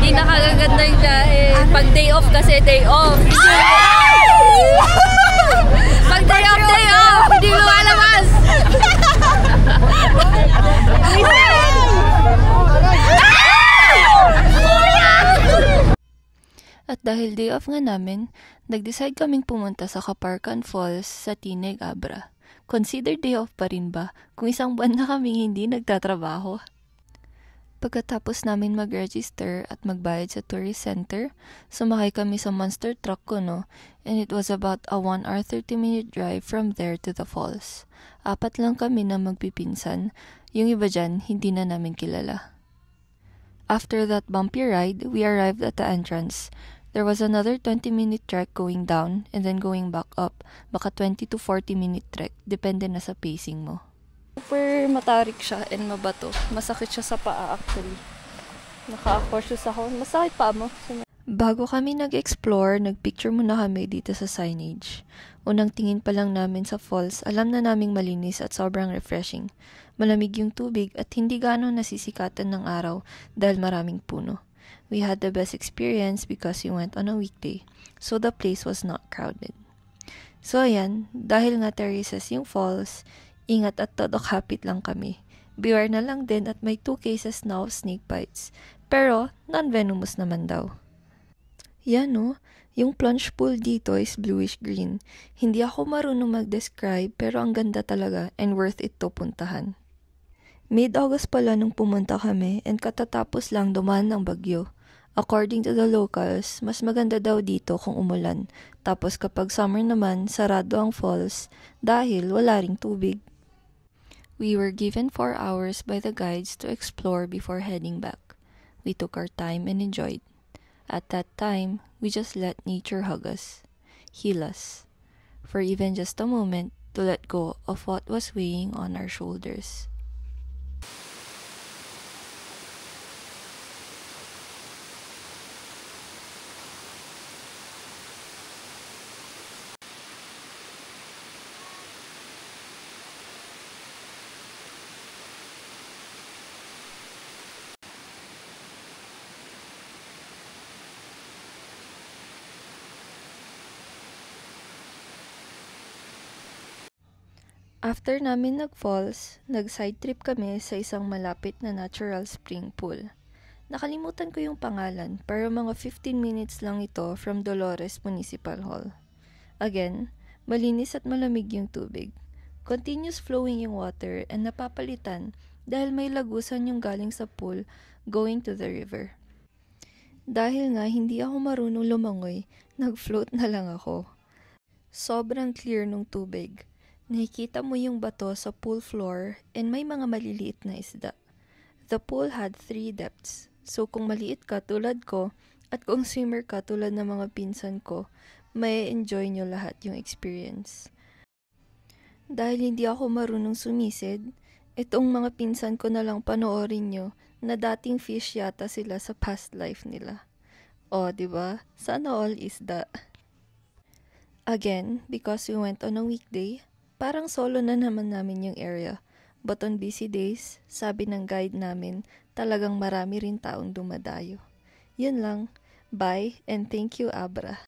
Hindi nakakaganda yung pag day off kasi day off. Pag day off, hindi lumalabas. At dahil day off nga namin, nag-decide kaming pumunta sa Caparcan Falls sa Tineg Abra. Consider day off pa rin ba kung isang buwan na kaming hindi nagtatrabaho? Pagkatapos namin mag-register at magbayad sa tourist center, sumakay kami sa monster truck kuno, and it was about a 1 hour 30-minute drive from there to the falls. 4 lang kami na magpipinsan, yung iba dyan hindi na namin kilala. After that bumpy ride, we arrived at the entrance. There was another 20-minute trek going down and then going back up, baka 20 to 40-minute trek, depende na sa pacing mo. Super matarik siya and mabato. Masakit siya sa paa actually. Naka-cautious ako. Masakit pa mo. Bago kami nag-explore, nag-picture muna kami dito sa signage. Unang tingin pa lang namin sa falls, alam na naming malinis at sobrang refreshing. Malamig yung tubig at hindi gano'ng nasisikatan ng araw dahil maraming puno. We had the best experience because we went on a weekday, so the place was not crowded. So ayan, dahil nga terraces yung falls, ingat at todo kapit lang kami. Beware na lang din at may 2 cases na of snake bites. Pero, non-venomous naman daw. Yan no, yung plunge pool dito is bluish-green. Hindi ako marunong mag-describe pero ang ganda talaga and worth it to puntahan. Mid-August pala nung pumunta kami and katatapos lang dumaan ng bagyo. According to the locals, mas maganda daw dito kung umulan. Tapos kapag summer naman, sarado ang falls dahil wala ring tubig. We were given 4 hours by the guides to explore before heading back. We took our time and enjoyed. At that time, we just let nature hug us, heal us, for even just a moment to let go of what was weighing on our shoulders. After namin nag-falls, nag-side trip kami sa isang malapit na natural spring pool. Nakalimutan ko yung pangalan, pero mga 15 minutes lang ito from Dolores Municipal Hall. Again, malinis at malamig yung tubig. Continuous flowing yung water and napapalitan dahil may lagusan yung galing sa pool going to the river. Dahil nga hindi ako marunong lumangoy, nag-float na lang ako. Sobrang clear nung tubig. Nakikita mo yung bato sa pool floor and may mga maliliit na isda. The pool had 3 depths. So kung maliit ka tulad ko at kung swimmer ka tulad ng mga pinsan ko, may enjoy nyo lahat yung experience. Dahil hindi ako marunong sumisid, itong mga pinsan ko na lang panoorin nyo na dating fish yata sila sa past life nila. O, diba? Sana all isda. Again, because we went on a weekday, parang solo na naman namin yung area. But on busy days, sabi ng guide namin, talagang marami rin taong dumadayo. Yun lang. Bye and thank you, Abra.